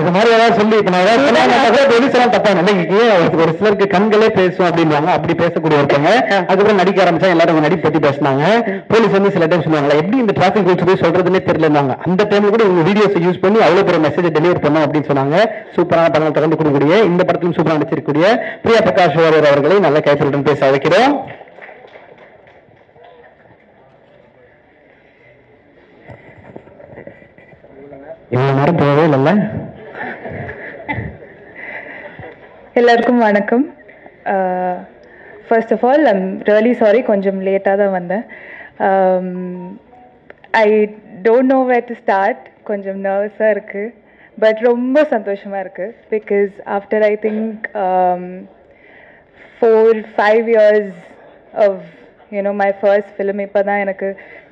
இது மாதிரி ஏதாவது சொல்லி இப்ப நான் ஏதாவது தப்பா ஒரு சிலருக்கு கண்களே பேசும் அப்படின்வாங்க. அப்படி பேசக்கூடிய ஒருத்தவங்க அதுக்கப்புறம் நடிக்க ஆரம்பிச்சா எல்லாரும் நடிப்பு பத்தி பேசினாங்க. போலீஸ் வந்து சில டைம் சொல்லுவாங்க எப்படி இந்த டிராபிக் ரூல்ஸ் போய் சொல்றதுன்னே தெரியலன்னாங்க. அந்த டைம்ல கூட உங்க வீடியோஸ் யூஸ் பண்ணி அவ்வளவு பெரிய மெசேஜ் டெலிவரி பண்ணோம் அப்படின்னு சொன்னாங்க. சூப்பரான படங்கள் தொடர்ந்து கொடுக்கக்கூடிய இந்த படத்திலும் சூப்பரா நடிச்சிருக்கக்கூடிய பிரியா பிரகாஷ் அவர்களை நல்ல கைத்தலுடன் பேச அழைக்கிறோம். இவ்வளவு நேரம் போகவே இல்லைல்ல. எல்லாருக்கும் வணக்கம். First of all I'm really sorry, கொஞ்சம் லேட்டாக தான் வந்தேன். I don't know where to start. கொஞ்சம் நர்வஸாக இருக்குது, பட் ரொம்ப சந்தோஷமாக இருக்குது. Because after I think 4-5 years of my first film இப்போ தான் எனக்கு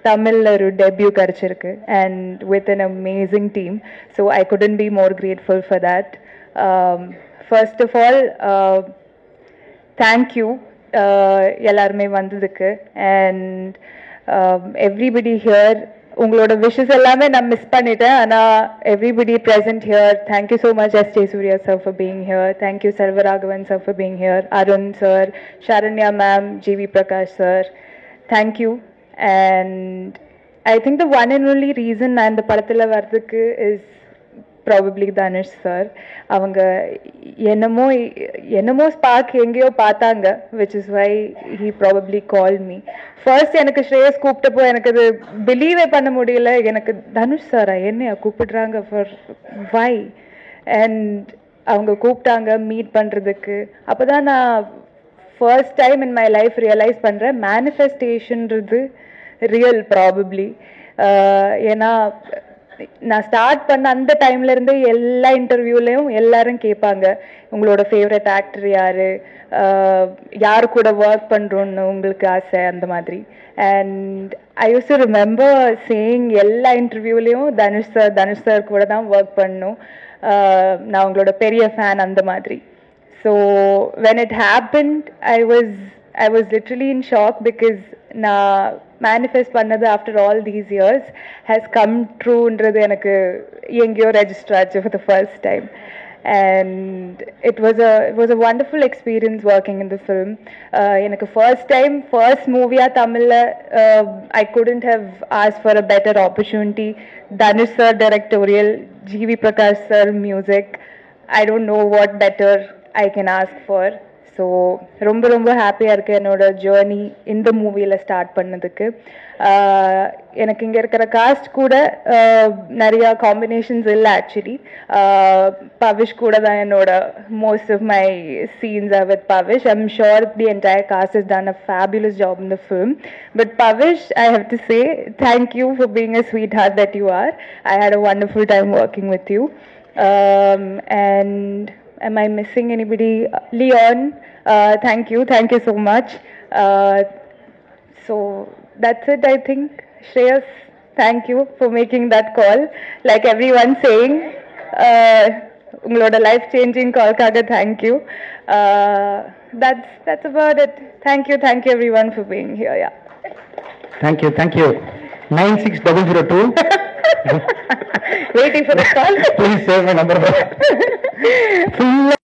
தமிழில் ஒரு டெபியூ கிடச்சிருக்கு, and with an amazing team. So I couldn't be more grateful for that. First of all thank you எல்லாருமே வந்ததுக்கு. அண்ட் எவ்ரிபடி ஹியர், உங்களோட விஷஸ் எல்லாமே நான் மிஸ் பண்ணிட்டேன். ஆனால் everybody present here, thank you so much S. Jayasurya sir for being here. Thank you Selvaraghavan sir for being here. Arun sir, Sharanya ma'am, GV Prakash sir, thank you. And I think the one and only reason நான் இந்த படத்தில் வர்றதுக்கு is probably Dhanush sir. அவங்க என்னமோ spark எங்கேயோ பார்த்தாங்க, which is why he probably called me. First எனக்கு ஸ்ரேயஸ் கூப்பிட்டப்போ எனக்கு அது பிலீவே பண்ண முடியல. எனக்கு தனுஷ் சாரா என்னையா கூப்பிடுறாங்க, ஃபார் வை? அண்ட் அவங்க கூப்பிட்டாங்க மீட் பண்ணுறதுக்கு. அப்போ தான் நான் first time in my life realise பண்ணுறேன் மேனிஃபெஸ்டேஷன்றது ரியல் ப்ராபப்ளி. ஏன்னா நான் ஸ்டார்ட் பண்ண அந்த டைம்லேருந்து எல்லா இன்டர்வியூலையும் எல்லாரும் கேட்பாங்க, உங்களோட ஃபேவரட் ஆக்டர் யார், யார் கூட ஒர்க் பண்ணுறோன்னு உங்களுக்கு ஆசை, அந்த மாதிரி. And I use to remember saying எல்லா இன்டர்வியூலையும் தனுஷ் சார் கூட தான் ஒர்க் பண்ணணும், நான் உங்களோட பெரிய ஃபேன், அந்த மாதிரி. So when it happened, I was literally in shock, because நான் manifest பண்ணது after all these years has come trueன்றது எனக்கு எங்கேயோ ரெஜிஸ்டர் ஆச்சு for the first time. And it was a wonderful experience working in the film. எனக்கு first movie தமிழ்ல I couldn't have asked for a better opportunity. Dhanush sir directorial, GV Prakash sir music, I don't know what better I can ask for. So ரொம்ப ஹாப்பியாக இருக்குது என்னோட journey இந்த மூவியில் start பண்ணதுக்கு. எனக்கு இங்கே இருக்கிற காஸ்ட் கூட நிறையா காம்பினேஷன்ஸ் இல்லை ஆக்சுவலி. பவிஷ் கூட தான் என்னோட most of my scenes are with Pavish. I am sure the entire cast is done a fabulous job in the film. But Pavish, I have to say thank you for being a sweetheart that you are. I had a wonderful time working with you. And am I missing anybody? Leon, thank you so much. So that's it, I think. Shreyas, thank you for making that call. Like everyone saying, ungaloda life changing call kaga thank you. That's about it. Thank you everyone for being here. Yeah. Thank you. 96002. Waiting for the call. Please save my number.